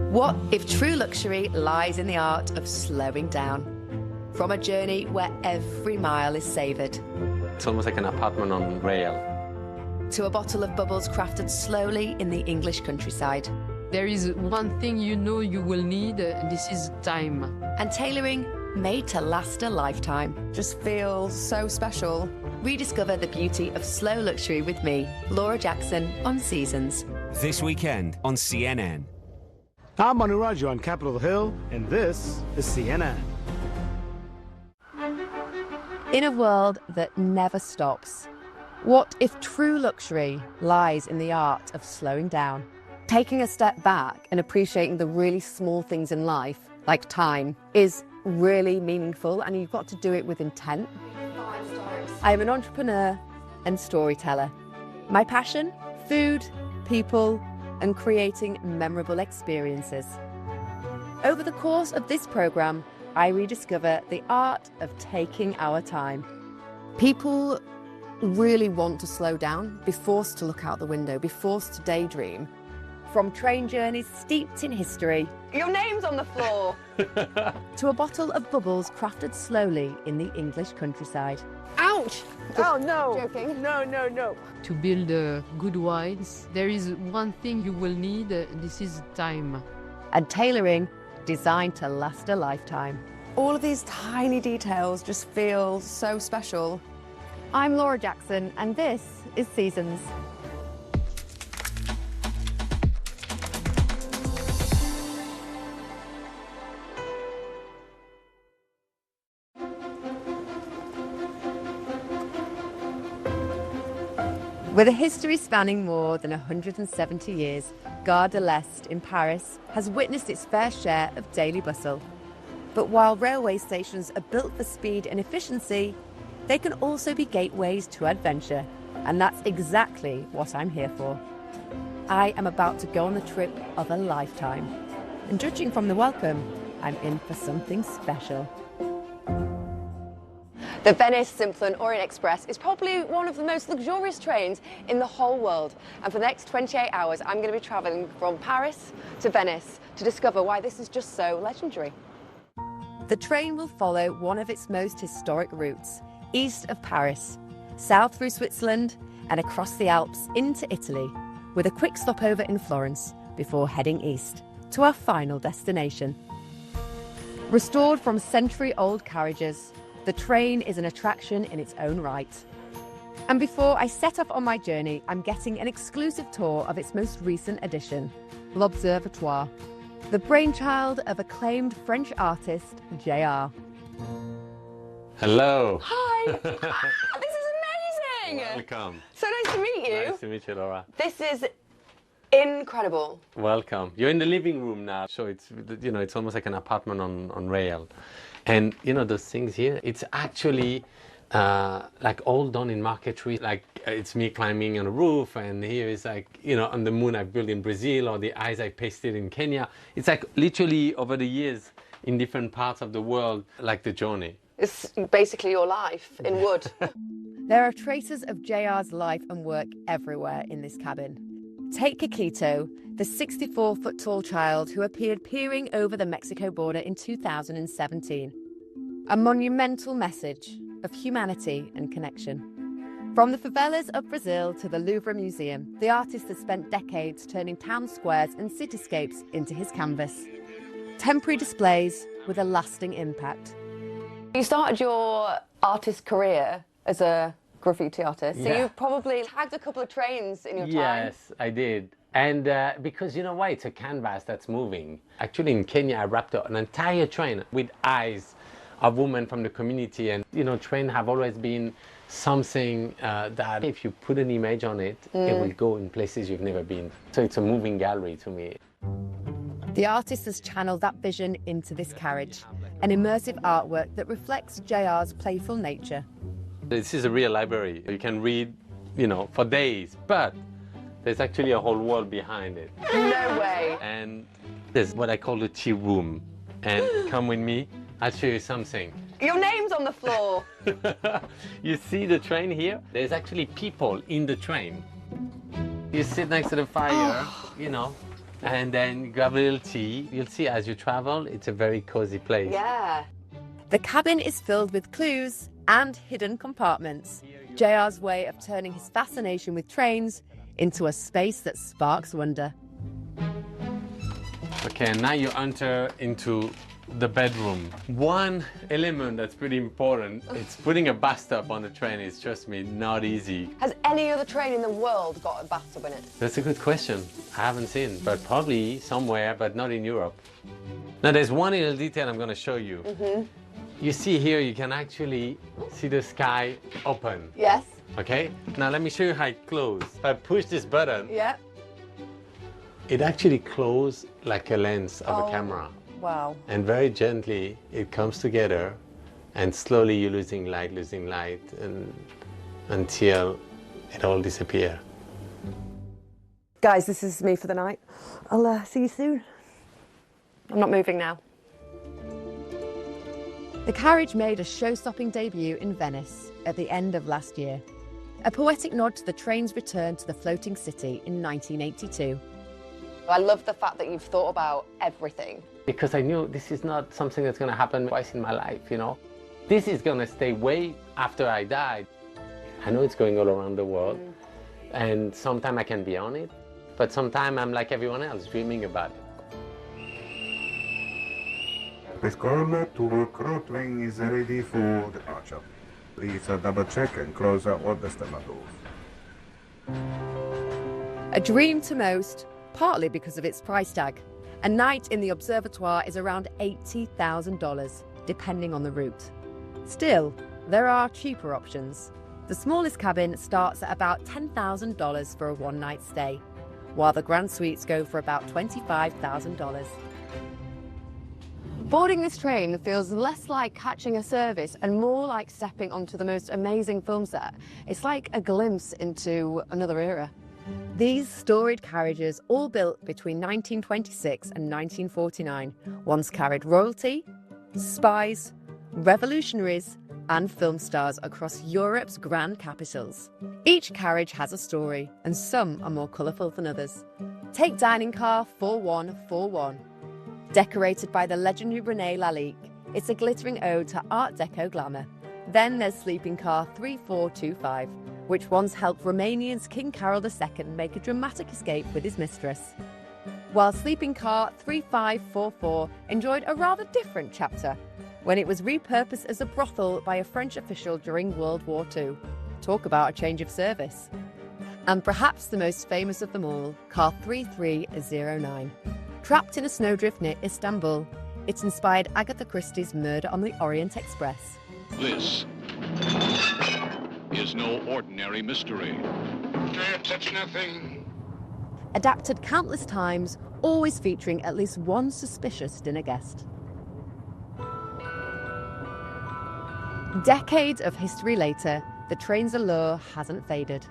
What if true luxury lies in the art of slowing down? From a journey where every mile is savoured. It's almost like an apartment on rail. To a bottle of bubbles crafted slowly in the English countryside. There is one thing you know you will need, this is time. And tailoring made to last a lifetime. Just feels so special. Rediscover the beauty of slow luxury with me, Laura Jackson, on Seasons. This weekend on CNN. I'm Manu Raju on Capitol Hill, and this is CNN. In a world that never stops, what if true luxury lies in the art of slowing down? Taking a step back and appreciating the really small things in life, like time, is really meaningful, and you've got to do it with intent. I am an entrepreneur and storyteller. My passion? Food, people, and creating memorable experiences. Over the course of this programme, I rediscover the art of taking our time. People really want to slow down, be forced to look out the window, be forced to daydream. From train journeys steeped in history. Your name's on the floor. To a bottle of bubbles crafted slowly in the English countryside. Ouch! Oh no! Joking. No. To build good wines, there is one thing you will need, this is time. And tailoring designed to last a lifetime. All of these tiny details just feel so special. I'm Laura Jackson, and this is Seasons. With a history spanning more than 170 years, Gare de l'Est in Paris has witnessed its fair share of daily bustle. But while railway stations are built for speed and efficiency, they can also be gateways to adventure, and that's exactly what I'm here for. I am about to go on the trip of a lifetime, and judging from the welcome, I'm in for something special. The Venice Simplon Orient Express is probably one of the most luxurious trains in the whole world. And for the next 28 hours, I'm going to be travelling from Paris to Venice to discover why this is just so legendary. The train will follow one of its most historic routes, east of Paris, south through Switzerland and across the Alps into Italy, with a quick stopover in Florence before heading east to our final destination. Restored from century-old carriages, the train is an attraction in its own right. And before I set off on my journey, I'm getting an exclusive tour of its most recent addition, L'Observatoire, the brainchild of acclaimed French artist, JR. Hello. Hi! This is amazing! Welcome. So nice to meet you. Nice to meet you, Laura. This is incredible. Welcome. You're in the living room now, so it's almost like an apartment on rail. And those things here, it's actually like all done in marquetry. Like it's me climbing on a roof, and here is like, on the moon I've built in Brazil, or the eyes I pasted in Kenya. It's like literally over the years in different parts of the world, like the journey. It's basically your life in wood. There are traces of JR's life and work everywhere in this cabin. Take Kikito, the 64-foot-tall child who appeared peering over the Mexico border in 2017. A monumental message of humanity and connection. From the favelas of Brazil to the Louvre Museum, the artist has spent decades turning town squares and cityscapes into his canvas. Temporary displays with a lasting impact. You started your artist career as a graffiti artist, so you probably tagged a couple of trains in your time. Yes, I did. And because you know why? It's a canvas that's moving. Actually, in Kenya, I wrapped up an entire train with eyes of women from the community. And, trains have always been something that if you put an image on it, it will go in places you've never been. So it's a moving gallery to me. The artist has channeled that vision into this carriage, an immersive artwork that reflects JR's playful nature. This is a real library. You can read, for days, but there's actually a whole world behind it. No way. And there's what I call the tea room. And come with me, I'll show you something. Your name's on the floor. You see the train here? There's actually people in the train. You sit next to the fire, and then grab a little tea. You'll see as you travel, it's a very cozy place. Yeah. The cabin is filled with clues and hidden compartments. JR's way of turning his fascination with trains into a space that sparks wonder. Okay, and now you enter into the bedroom. One element that's pretty important, it's putting a bathtub on the train. It's, trust me, not easy. Has any other train in the world got a bathtub in it? That's a good question. I haven't seen, but probably somewhere, but not in Europe. Now there's one little detail I'm going to show you. You see here, you can actually see the sky open. Yes. Okay, now let me show you how it closes. If I push this button, Yeah. it actually closes like a lens of a camera. Wow. And very gently it comes together, and slowly you're losing light, and until it all disappears. Guys, this is me for the night. I'll see you soon. I'm not moving now. The carriage made a show-stopping debut in Venice at the end of last year. A poetic nod to the train's return to the floating city in 1982. I love the fact that you've thought about everything. Because I knew this is not something that's going to happen twice in my life, you know. This is going to stay way after I die. I know it's going all around the world, and sometimes I can be on it, but sometimes I'm like everyone else, dreaming about it. Please call to work road train is ready for departure. Please double check and close all the stella doors. A dream to most, partly because of its price tag. A night in the observatoire is around $80,000, depending on the route. Still, there are cheaper options. The smallest cabin starts at about $10,000 for a one-night stay, while the grand suites go for about $25,000. Boarding this train feels less like catching a service and more like stepping onto the most amazing film set. It's like a glimpse into another era. These storied carriages, all built between 1926 and 1949, once carried royalty, spies, revolutionaries, and film stars across Europe's grand capitals. Each carriage has a story, and some are more colourful than others. Take dining car 4141. Decorated by the legendary René Lalique, it's a glittering ode to Art Deco glamour. Then there's sleeping car 3425, which once helped Romania's King Carol II make a dramatic escape with his mistress. While sleeping car 3544 enjoyed a rather different chapter, when it was repurposed as a brothel by a French official during World War II. Talk about a change of service. And perhaps the most famous of them all, car 3309. Trapped in a snowdrift near Istanbul, it inspired Agatha Christie's Murder on the Orient Express. This is no ordinary mystery. Can't touch nothing. Adapted countless times, always featuring at least one suspicious dinner guest. Decades of history later, the train's allure hasn't faded.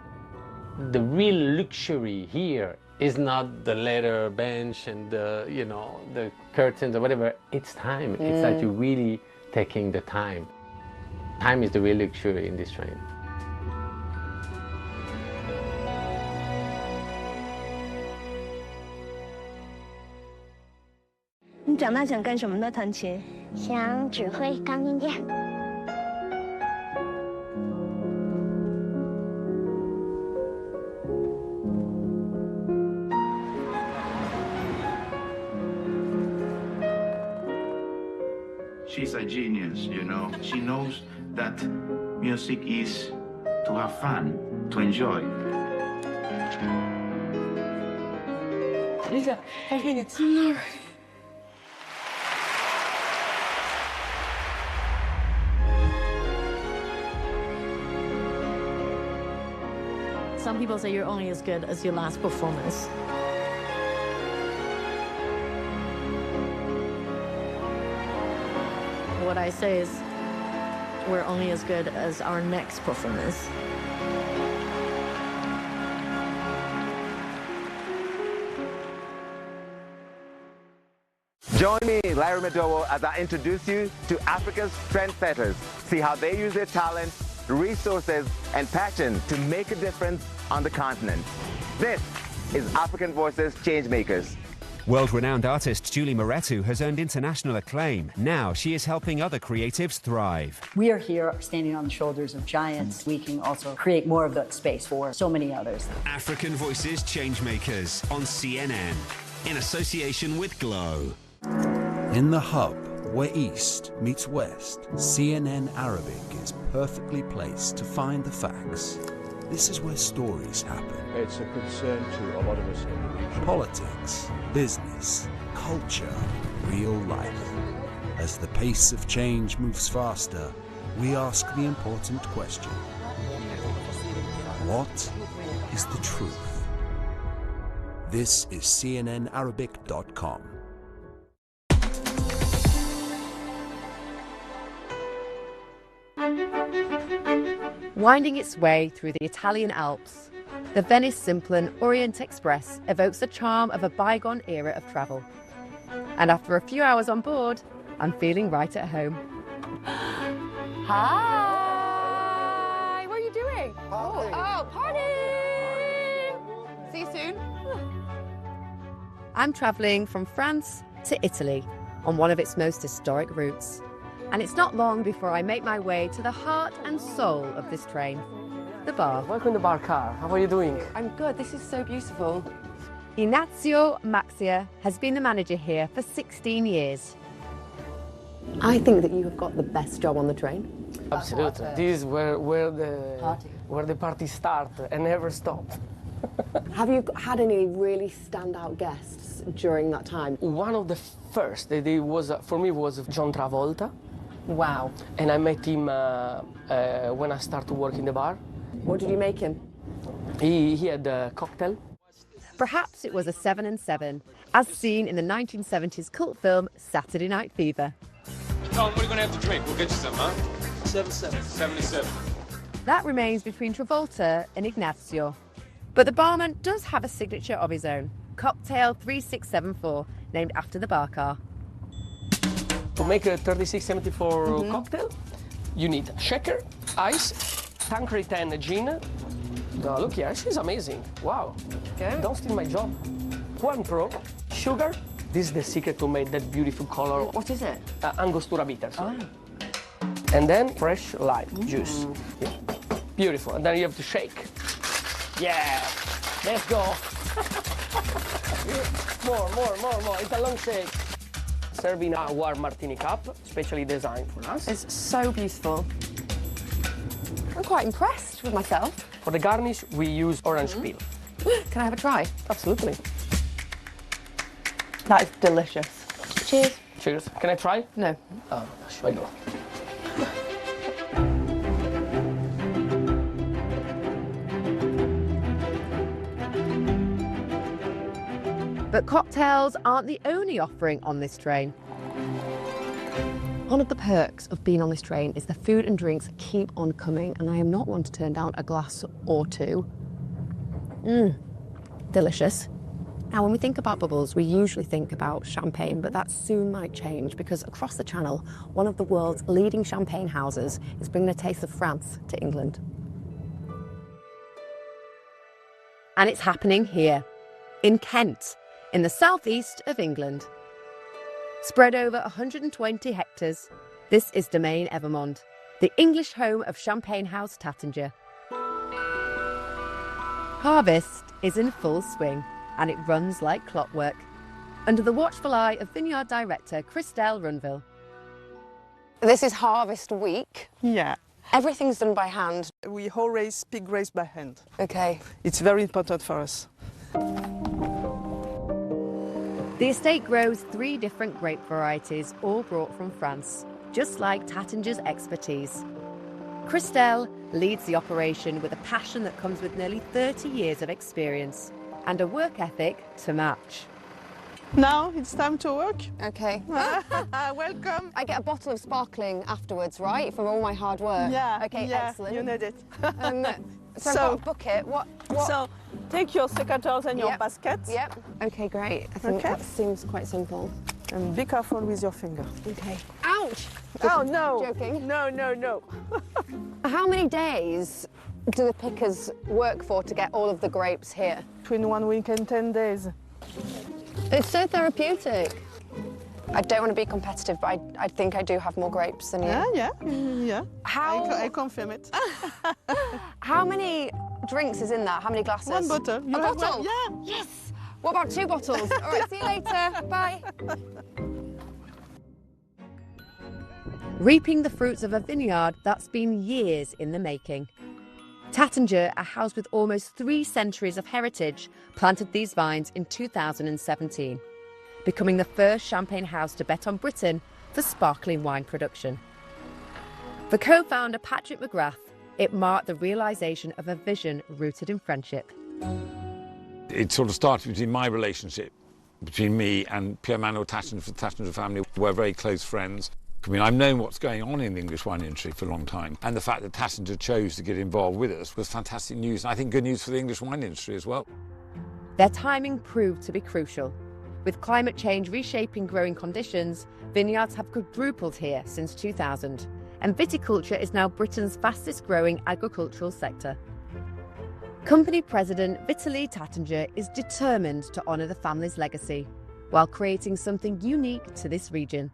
The real luxury here is not the leather bench and the, you know, the curtains or whatever. It's time. It's that you're really taking the time. Time is the real luxury in this train. 你长大想干什么呢？弹琴？想指挥钢琴家。She's a genius, you know. She knows that music is to have fun, to enjoy. Lisa, I think it's similar. Some people say you're only as good as your last performance. What I say is, we're only as good as our next performance. Join me, Larry Madowo, as I introduce you to Africa's trendsetters. See how they use their talent, resources, and passion to make a difference on the continent. This is African Voices Changemakers. World-renowned artist Julie Moretu has earned international acclaim. Now she is helping other creatives thrive. We are here standing on the shoulders of giants. We can also create more of that space for so many others. African Voices Changemakers on CNN, in association with Glow. In the hub, where East meets West, CNN Arabic is perfectly placed to find the facts. This is where stories happen. It's a concern to a lot of us in the region. Politics, business, culture, real life. As the pace of change moves faster, we ask the important question: what is the truth? This is CNNArabic.com. Winding its way through the Italian Alps, the Venice Simplon Orient Express evokes the charm of a bygone era of travel. And after a few hours on board, I'm feeling right at home. Hi! What are you doing? Party. Oh, party! See you soon. I'm travelling from France to Italy on one of its most historic routes. And it's not long before I make my way to the heart and soul of this train, the bar. Welcome to Bar Car. How are you doing? I'm good. This is so beautiful. Ignazio Maxia has been the manager here for 16 years. I think that you have got the best job on the train. Absolutely. This is where the party starts and never stops. Have you had any really standout guests during that time? One of the first that was for me was John Travolta. Wow. And I met him when I started working the bar. What did you make him? He had a cocktail. Perhaps it was a 7 and 7, as seen in the 1970s cult film Saturday Night Fever. Tom, what are you going to have to drink? We'll get you some, huh? 7-7. 77. That remains between Travolta and Ignazio. But the barman does have a signature of his own, Cocktail 3674, named after the bar car. To make a 3674 cocktail, you need shaker, ice, Tanqueray 10 gin. Oh, look here, she's amazing. Wow. Okay. Don't steal my job. Juan Pro, sugar. This is the secret to make that beautiful color. What is it? Angostura bitters. Oh. And then fresh lime juice. Yeah. Beautiful. And then you have to shake. Yeah. Let's go. More. It's a long shake. Serving a warm martini cup, specially designed for us. It's so beautiful. I'm quite impressed with myself. For the garnish, we use orange peel. Can I have a try? Absolutely. That is delicious. Cheers. Cheers. Can I try? No. Oh, should I go? But cocktails aren't the only offering on this train. One of the perks of being on this train is the food and drinks keep on coming, and I am not one to turn down a glass or two. Delicious. Now, when we think about bubbles, we usually think about champagne, but that soon might change because across the channel, one of the world's leading champagne houses is bringing a taste of France to England. And it's happening here, in Kent, in the southeast of England. Spread over 120 hectares, this is Domaine Evermond, the English home of Champagne House Taittinger. Harvest is in full swing, and it runs like clockwork, under the watchful eye of vineyard director Christelle Runville. This is harvest week. Yeah. Everything's done by hand. We always pick grapes by hand. Okay. It's very important for us. The estate grows 3 different grape varieties, all brought from France, just like Taittinger's expertise. Christelle leads the operation with a passion that comes with nearly 30 years of experience and a work ethic to match. Now it's time to work. Okay. Welcome. I get a bottle of sparkling afterwards, right, from all my hard work? Yeah. Okay, yeah, excellent. you need it. So I've got a bucket. What? So take your secateurs and your basket. Yep. Okay, great. I think that seems quite simple. And be careful with your finger. Okay. Ouch! Oh, no. Joking. No. How many days do the pickers work for to get all of the grapes here? Between 1 week and 10 days. It's so therapeutic. I don't want to be competitive, but I think I do have more grapes than you. Yeah. How? I confirm it. How many drinks is in that? How many glasses? One bottle. A bottle? Yeah. Yes. What about 2 bottles? All right, see you later. Bye. Reaping the fruits of a vineyard that's been years in the making. Taittinger, a house with almost 3 centuries of heritage, planted these vines in 2017, becoming the first champagne house to bet on Britain for sparkling wine production. For co-founder Patrick McGrath, it marked the realisation of a vision rooted in friendship. It sort of started between my relationship, between me and Pierre-Manuel Taittinger, the Taittinger family. We're very close friends. I mean, I've known what's going on in the English wine industry for a long time, and the fact that Taittinger chose to get involved with us was fantastic news, and I think good news for the English wine industry as well. Their timing proved to be crucial. With climate change reshaping growing conditions, vineyards have quadrupled here since 2000, and viticulture is now Britain's fastest growing agricultural sector. Company president Vitaly Taittinger is determined to honour the family's legacy, while creating something unique to this region.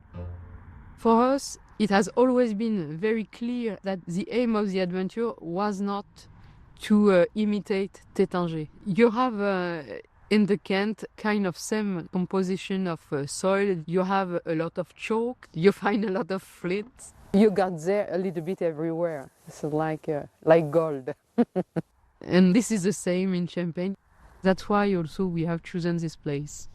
For us, it has always been very clear that the aim of the adventure was not to imitate Taittinger. You have in the Kent kind of same composition of soil. You have a lot of chalk, you find a lot of flint. You got there a little bit everywhere. It's like gold. And this is the same in Champagne. That's why also we have chosen this place.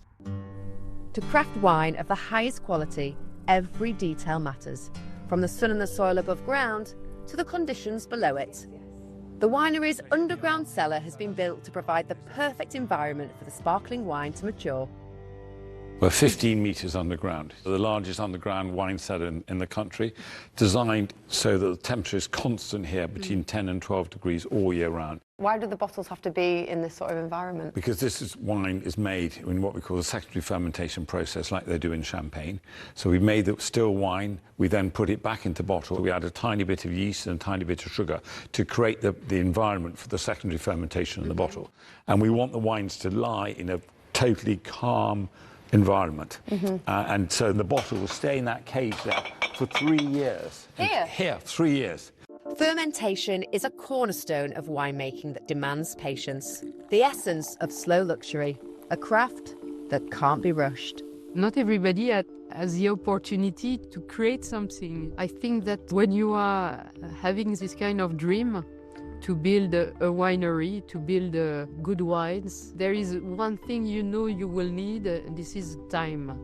To craft wine of the highest quality, every detail matters, from the sun and the soil above ground to the conditions below it. The winery's underground cellar has been built to provide the perfect environment for the sparkling wine to mature. We're 15 metres underground, the largest underground wine cellar in the country, designed so that the temperature is constant here between 10 and 12 degrees all year round. Why do the bottles have to be in this sort of environment? Because wine is made in what we call the secondary fermentation process, like they do in Champagne. So we made the still wine, we then put it back into bottle. We add a tiny bit of yeast and a tiny bit of sugar to create the environment for the secondary fermentation in the bottle. And we want the wines to lie in a totally calm environment. And so the bottle will stay in that cage there for 3 years. Here, 3 years. Fermentation is a cornerstone of winemaking that demands patience, the essence of slow luxury, a craft that can't be rushed. Not everybody has the opportunity to create something. I think that when you are having this kind of dream to build a winery, to build good wines, there is one thing you know you will need, this is time.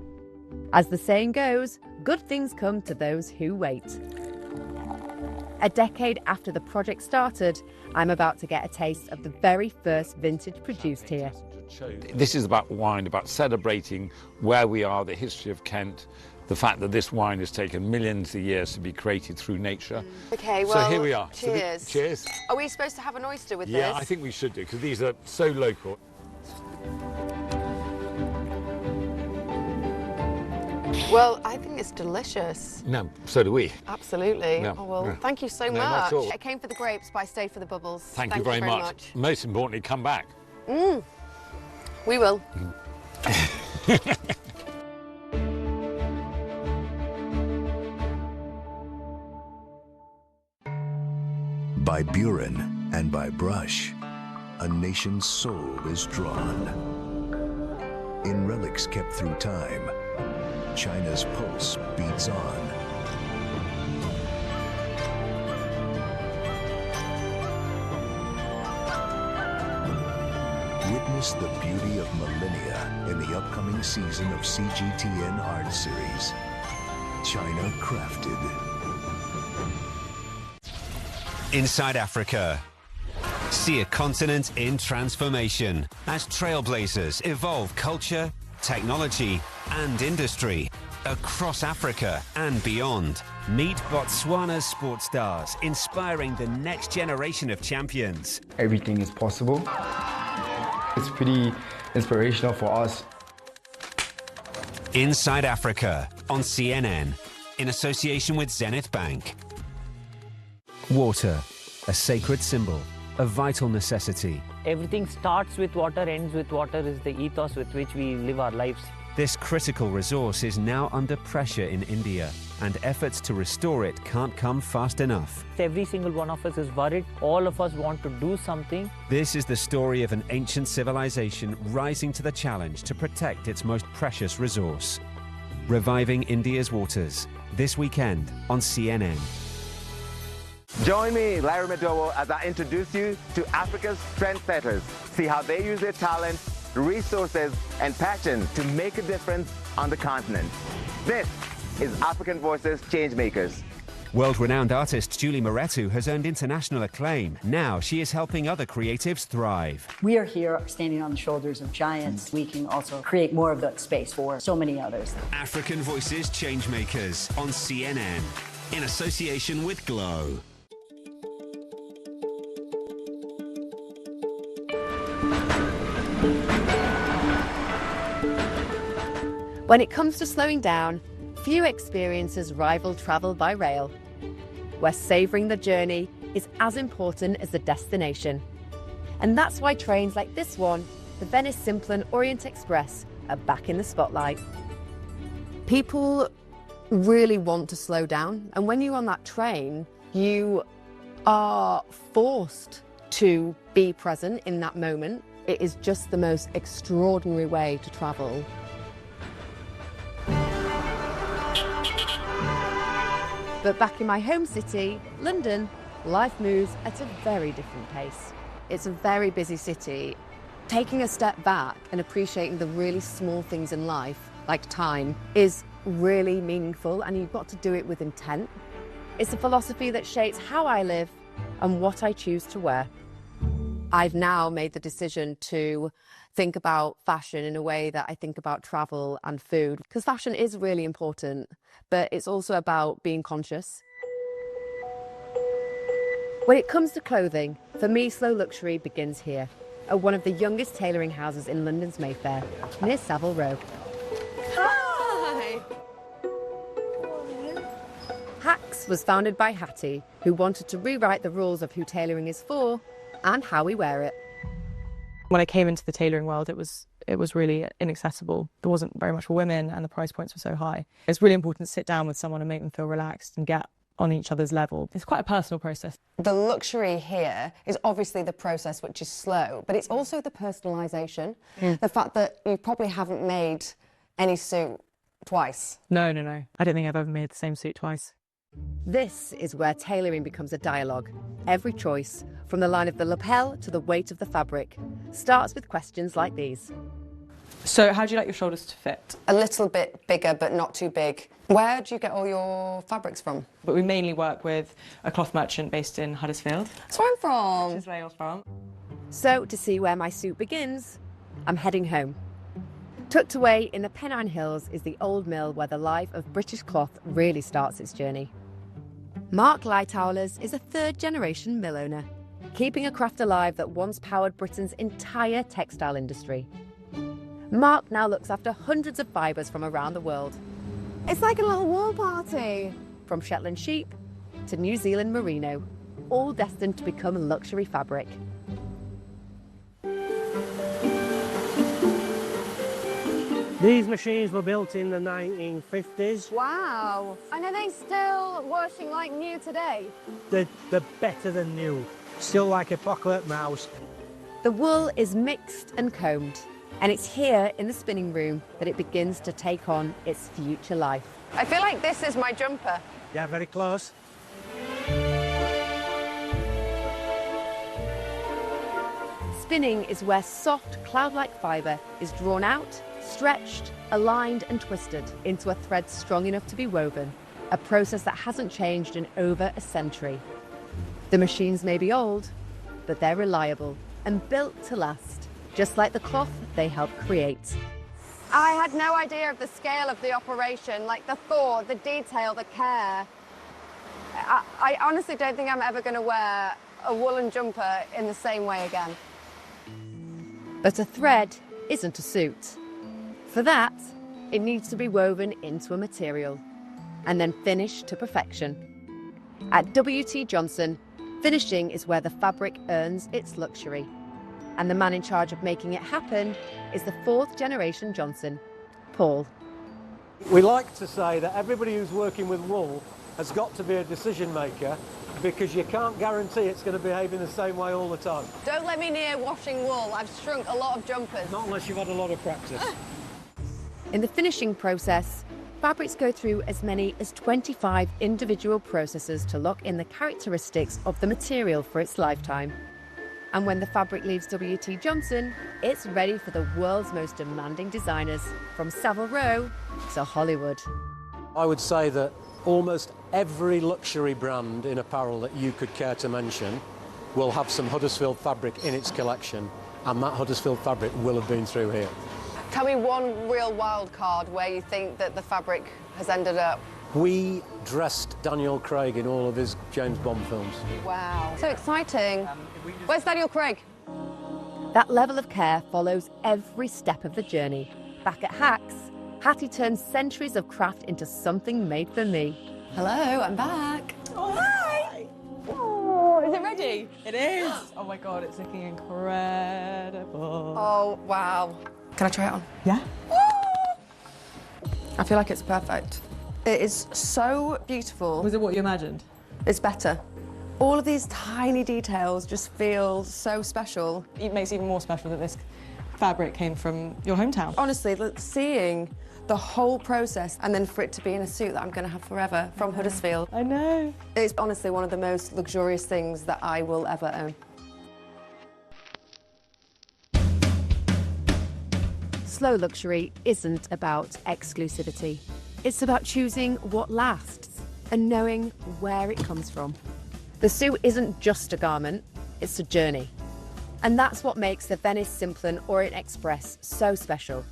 As the saying goes, good things come to those who wait. A decade after the project started, I'm about to get a taste of the very first vintage produced here. This is about wine, about celebrating where we are, the history of Kent, the fact that this wine has taken millions of years to be created through nature. Okay, well, so here we are. Cheers. Cheers. Are we supposed to have an oyster with this? Yeah, I think we should do, because these are so local. Well, I think it's delicious. No, so do we. Absolutely. Yeah, Oh, well, yeah. thank you so No, much. not at all. I came for the grapes, but I stayed for the bubbles. Thank you very much. Most importantly, come back. We will. By Buren and by brush, a nation's soul is drawn. In relics kept through time, China's pulse beats on. Witness the beauty of millennia in the upcoming season of CGTN Art Series. China Crafted. Inside Africa. See a continent in transformation as trailblazers evolve culture, technology and industry across Africa and beyond. Meet Botswana's sports stars, inspiring the next generation of champions. Everything is possible. It's pretty inspirational for us. Inside Africa on CNN, in association with Zenith Bank. Water, a sacred symbol, a vital necessity, Everything starts with water, ends with water is the ethos with which we live our lives. This critical resource is now under pressure in India, and efforts to restore it can't come fast enough. Every single one of us is worried. All of us want to do something. This is the story of an ancient civilization rising to the challenge to protect its most precious resource. Reviving India's waters, this weekend on CNN. Join me, Larry Madowo, as I introduce you to Africa's trendsetters. See how they use their talent, resources, and passion to make a difference on the continent. This is African Voices Changemakers. World-renowned artist Julie Moretu has earned international acclaim. Now she is helping other creatives thrive. We are here standing on the shoulders of giants. We can also create more of the space for so many others. African Voices Changemakers on CNN, in association with Glow. When it comes to slowing down, few experiences rival travel by rail, where savouring the journey is as important as the destination. And that's why trains like this one, the Venice Simplon Orient Express, are back in the spotlight. People really want to slow down, and when you're on that train, you are forced to be present in that moment. It is just the most extraordinary way to travel. But back in my home city, London, life moves at a very different pace. It's a very busy city. Taking a step back and appreciating the really small things in life, like time, is really meaningful, and you've got to do it with intent. It's a philosophy that shapes how I live and what I choose to wear. I've now made the decision to think about fashion in a way that I think about travel and food, because fashion is really important, but it's also about being conscious. When it comes to clothing, for me, slow luxury begins here, at one of the youngest tailoring houses in London's Mayfair, near Savile Row. Hi! Hacks was founded by Hattie, who wanted to rewrite the rules of who tailoring is for and how we wear it. When I came into the tailoring world, it was really inaccessible. There wasn't very much for women, and the price points were so high. It's really important to sit down with someone and make them feel relaxed and get on each other's level. It's quite a personal process. The luxury here is obviously the process, which is slow, but it's also the personalisation. The fact that you probably haven't made any suit twice. No. I don't think I've ever made the same suit twice. This is where tailoring becomes a dialogue. Every choice, from the line of the lapel to the weight of the fabric, starts with questions like these. So how do you like your shoulders to fit? A little bit bigger, but not too big. Where do you get all your fabrics from? But we mainly work with a cloth merchant based in Huddersfield. That's where I'm from. Which is where you're from. So, to see where my suit begins, I'm heading home. Tucked away in the Pennine Hills is the old mill where the life of British cloth really starts its journey. Mark Lightowlers is a third-generation mill owner, keeping a craft alive that once powered Britain's entire textile industry. Mark now looks after hundreds of fibres from around the world. It's like a little war party! From Shetland sheep to New Zealand merino, all destined to become luxury fabric. These machines were built in the 1950s. Wow! And are they still washing like new today? They're better than new. Still like a chocolate mouse. The wool is mixed and combed, and it's here in the spinning room that it begins to take on its future life. I feel like this is my jumper. Yeah, very close. Spinning is where soft, cloud-like fibre is drawn out, stretched, aligned and twisted into a thread strong enough to be woven, a process that hasn't changed in over a century. The machines may be old, but they're reliable and built to last, just like the cloth they helped create. I had no idea of the scale of the operation, like the thought, the detail, the care. I honestly don't think I'm ever going to wear a woolen jumper in the same way again. But a thread isn't a suit. For that, it needs to be woven into a material and then finished to perfection. At W.T. Johnson, finishing is where the fabric earns its luxury. And the man in charge of making it happen is the 4th generation Johnson, Paul. We like to say that everybody who's working with wool has got to be a decision maker, because you can't guarantee it's going to behave in the same way all the time. Don't let me near washing wool. I've shrunk a lot of jumpers. Not unless you've had a lot of practice. In the finishing process, fabrics go through as many as 25 individual processes to lock in the characteristics of the material for its lifetime. And when the fabric leaves W.T. Johnson, it's ready for the world's most demanding designers, from Savile Row to Hollywood. I would say that almost every luxury brand in apparel that you could care to mention will have some Huddersfield fabric in its collection, and that Huddersfield fabric will have been through here. Tell me one real wild card where you think that the fabric has ended up. We dressed Daniel Craig in all of his James Bond films. Wow. So exciting. Where's Daniel Craig? That level of care follows every step of the journey. Back at Hacks, Hattie turns centuries of craft into something made for me. Hello, I'm back. Oh, hi! Oh, is it ready? It is! Oh my God, it's looking incredible. Oh, wow. Can I try it on? Yeah. I feel like it's perfect. It is so beautiful. Was it what you imagined? It's better. All of these tiny details just feel so special. It makes it even more special that this fabric came from your hometown. Honestly, seeing the whole process and then for it to be in a suit that I'm going to have forever from Huddersfield. I know. It's honestly one of the most luxurious things that I will ever own. Slow luxury isn't about exclusivity. It's about choosing what lasts and knowing where it comes from. The suit isn't just a garment, it's a journey. And that's what makes the Venice Simplon Orient Express so special.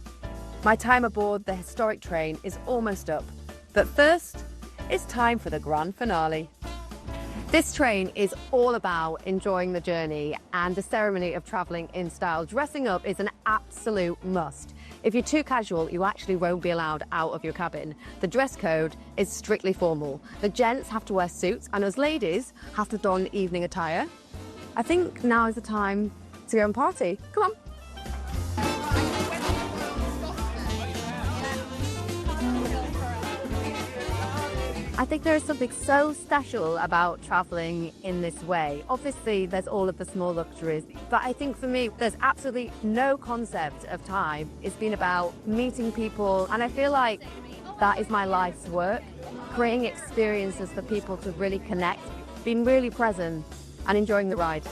My time aboard the historic train is almost up, but first, it's time for the grand finale. This train is all about enjoying the journey and the ceremony of travelling in style. Dressing up is an absolute must. If you're too casual, you actually won't be allowed out of your cabin. The dress code is strictly formal. The gents have to wear suits and us ladies have to don evening attire. I think now is the time to go and party. Come on. I think there is something so special about travelling in this way. Obviously, there's all of the small luxuries, but I think for me, there's absolutely no concept of time. It's been about meeting people, and I feel like that is my life's work, creating experiences for people to really connect, being really present, and enjoying the ride.